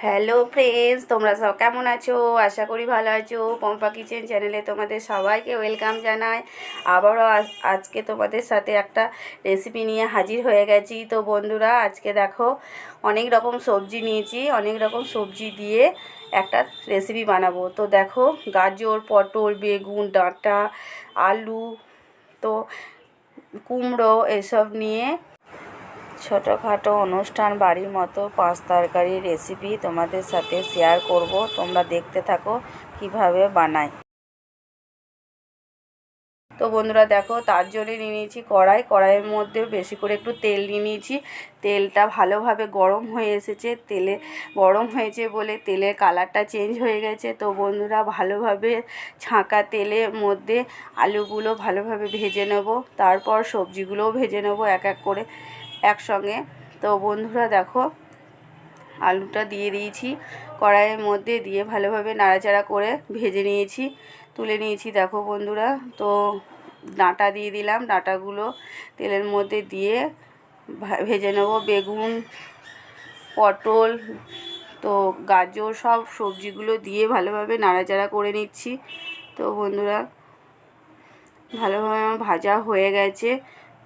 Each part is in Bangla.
হ্যালো ফ্রেন্ডস, তোমরা সব কেমন আছো? আশা করি ভালো আছো। পম্পা কিচেন চ্যানেলে তোমাদের সবাইকে ওয়েলকাম জানাই। আবারও আজকে তোমাদের সাথে একটা রেসিপি নিয়ে হাজির হয়ে গেছি। তো বন্ধুরা, আজকে দেখো অনেক রকম সবজি নিয়েছি, অনেক রকম সবজি দিয়ে একটা রেসিপি বানাবো। তো দেখো, গাজর, পটল, বেগুন, ডাঁটা, আলু, তো কুমড়ো এসব নিয়ে ছোটোখাটো অনুষ্ঠান বাড়ির মতো পাঁচ তরকারির রেসিপি তোমাদের সাথে শেয়ার করব। তোমরা দেখতে থাকো কিভাবে বানাই। তো বন্ধুরা দেখো, তার জন্য নিয়ে নিয়েছি কড়াইয়ের মধ্যে বেশি করে একটু তেল নিয়ে নিয়েছি। তেলটা ভালোভাবে গরম হয়ে এসেছে, তেলে গরম হয়েছে বলে তেলের কালারটা চেঞ্জ হয়ে গেছে। তো বন্ধুরা, ভালোভাবে ছাঁকা তেলের মধ্যে আলুগুলো ভালোভাবে ভেজে নেব, তারপর সবজিগুলোও ভেজে নেব এক এক করে একসঙ্গে। তো বন্ধুরা দেখো, আলুটা দিয়ে দিয়েছি কড়াইয়ের মধ্যে, দিয়ে ভালোভাবে নাড়াচাড়া করে ভেজে নিয়েছি, তুলে নিয়েছি। দেখো বন্ধুরা, তো ডাঁটা দিয়ে দিলাম, ডাঁটাগুলো তেলের মধ্যে দিয়ে ভেজে নেব। বেগুন, পটল, তো গাজর, সব সবজিগুলো দিয়ে ভালোভাবে নাড়াচাড়া করে নিচ্ছি। তো বন্ধুরা, ভালোভাবে আমার ভাজা হয়ে গেছে।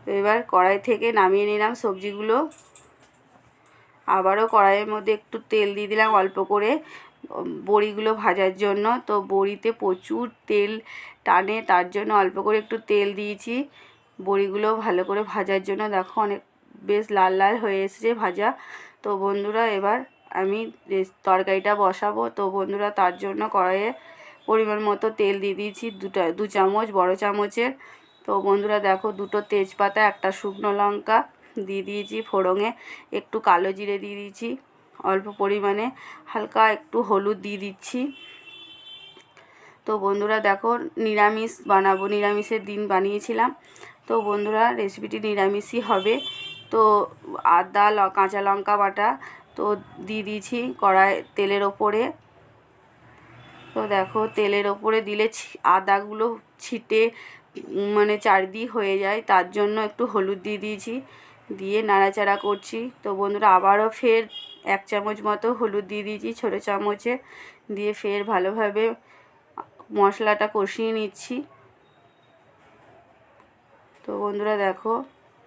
তো এবার কড়াই থেকে নামিয়ে নিলাম সবজিগুলো। আবারও কড়াইয়ের মধ্যে একটু তেল দিয়ে দিলাম অল্প করে বড়িগুলো ভাজার জন্য। তো বড়িতে প্রচুর তেল টানে, তার জন্য অল্প করে একটু তেল দিয়েছি বড়িগুলো ভালো করে ভাজার জন্য। দেখো অনেক বেশ লাল লাল হয়ে এসেছে ভাজা। তো বন্ধুরা, এবার আমি তরকারিটা বসাবো। তো বন্ধুরা, তার জন্য কড়াইয়ে পরিমাণ মতো তেল দিয়ে দিয়েছি, দু চামচ বড় চামচের। তো বন্ধুরা দেখো, দুটো তেজপাতা, একটা শুকনো লঙ্কা দিয়ে দিয়েছি ফোড়ঙে, একটু কালো জিরে দিয়ে দিয়েছি অল্প পরিমাণে, হালকা একটু হলুদ দিয়ে দিচ্ছি। তো বন্ধুরা দেখো, নিরামিষ বানাবো, নিরামিষের দিন বানিয়েছিলাম। তো বন্ধুরা, রেসিপিটি নিরামিষই হবে। তো আদা কাঁচা লঙ্কা বাটা তো দিয়ে দিয়েছি কড়াই তেলের ওপরে। তো দেখো, তেলের ওপরে দিলে আদাগুলো ছিটে মানে চারদিক হয়ে যায়, তার জন্য একটু হলুদ দিয়ে দিয়েছি, দিয়ে নাড়াচাড়া করছি। তো বন্ধুরা, আবারও ফের এক চামচ মতো হলুদ দিয়ে দিয়েছি ছোটো চামচে, দিয়ে ফের ভালোভাবে মশলাটা কষিয়ে নিচ্ছি। তো বন্ধুরা দেখো,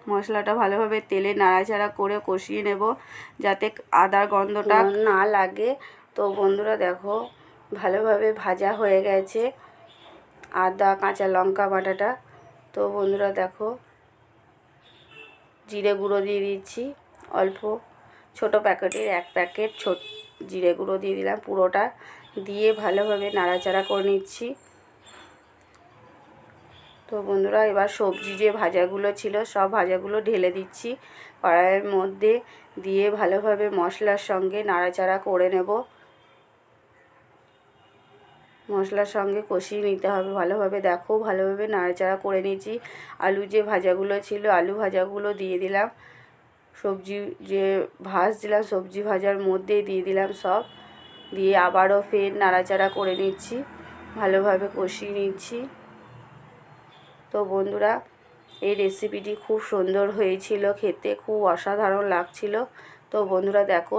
মশলাটা ভালোভাবে তেলে নাড়াচাড়া করে কষিয়ে নেব, যাতে আদার গন্ধটা না লাগে। তো বন্ধুরা দেখো, ভালোভাবে ভাজা হয়ে গেছে আদা কাঁচা লঙ্কা বাটাটা। তো বন্ধুরা দেখো, জিরে গুঁড়ো দিয়ে দিচ্ছি অল্প, ছোট প্যাকেটের এক প্যাকেট জিরে গুঁড়ো দিয়ে দিলাম পুরোটা, দিয়ে ভালোভাবে নাড়াচাড়া করে নিচ্ছি। তো বন্ধুরা, এবার সবজি যে ভাজাগুলো ছিল সব ভাজাগুলো ঢেলে দিচ্ছি কড়াইয়ের মধ্যে, দিয়ে ভালোভাবে মশলার সঙ্গে নাড়াচাড়া করে নেব। মশলার সঙ্গে কষিয়ে নিতে হবে ভালোভাবে। দেখো, ভালোভাবে নাড়াচাড়া করে নিয়েছি। আলু যে ভাজাগুলো ছিল, আলু ভাজাগুলো দিয়ে দিলাম, সবজি যে ভাজছিলাম সবজি ভাজার মধ্যে দিয়ে দিলাম সব, দিয়ে আবারও ফের নাড়াচাড়া করে নিচ্ছি, ভালোভাবে কষিয়ে নিচ্ছি। তো বন্ধুরা, এই রেসিপিটি খুব সুন্দর হয়েছিল, খেতে খুব অসাধারণ লাগছিল। তো বন্ধুরা দেখো,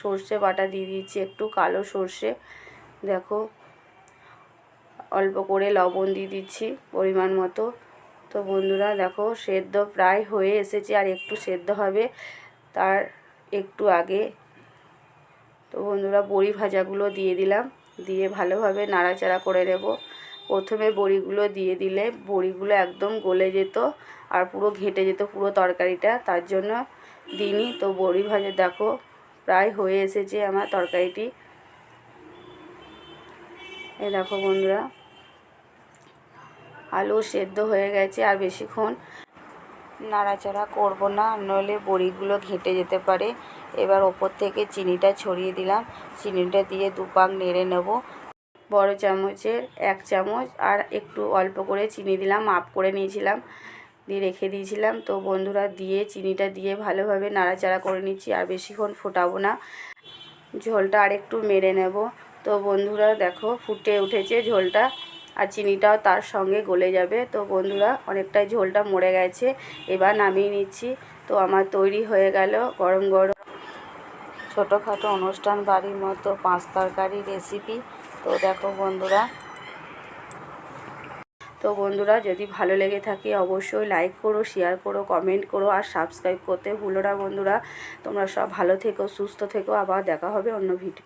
সর্ষে বাটা দিয়ে দিচ্ছি, একটু কালো সর্ষে, দেখো অল্প করে লবণ দিয়ে দিচ্ছি পরিমাণ মতো। তো বন্ধুরা দেখো, সেদ্ধ প্রায় হয়ে এসেছে, আর একটু সেদ্ধ হবে তার একটু আগে। তো বন্ধুরা, বড়ি ভাজাগুলো দিয়ে দিলাম, দিয়ে ভালোভাবে নাড়াচাড়া করে নেব। প্রথমে বড়িগুলো দিয়ে দিলে বড়িগুলো একদম গলে যেত আর পুরো ঘেঁটে যেত পুরো তরকারিটা, তার জন্য দিইনি। তো বড়ি ভাজা দেখো প্রায় হয়ে এসেছে আমার তরকারিটি। এই দেখো বন্ধুরা, আলু সেদ্ধ হয়ে গেছে, আর বেশিক্ষণ নাড়াচাড়া করব না, নইলে বড়িগুলো ঘেঁটে যেতে পারে। এবার ওপর থেকে চিনিটা ছড়িয়ে দিলাম, চিনিটা দিয়ে দুপাক নেড়ে নেব। বড় চামচের এক চামচ আর একটু অল্প করে চিনি দিলাম, মাপ করে নিয়েছিলাম, দিয়ে রেখে দিয়েছিলাম। তো বন্ধুরা, দিয়ে চিনিটা দিয়ে ভালোভাবে নাড়াচাড়া করে নিচ্ছি, আর বেশিক্ষণ ফোটাবো না, ঝোলটা আর একটু মেরে নেব। তো বন্ধুরা দেখো, ফুটে উঠেছে ঝোলটা, আর চিনিটাও তার সঙ্গে গলে যাবে। তো বন্ধুরা, অনেকটাই ঝোলটা মরে গেছে, এবার নামিয়ে নিচ্ছি। তো আমার তৈরি হয়ে গেল গরম গরম ছোটোখাটো অনুষ্ঠান বাড়ির মতো পাঁচ তরকারি রেসিপি। তো দেখো বন্ধুরা যদি ভালো লেগে থাকে অবশ্যই লাইক করো, শেয়ার করো, কমেন্ট করো আর সাবস্ক্রাইব করতে ভুলো না বন্ধুরা। তোমরা সব ভালো থেকো, সুস্থ থেকো, আবার দেখা হবে অন্য ভিডিও।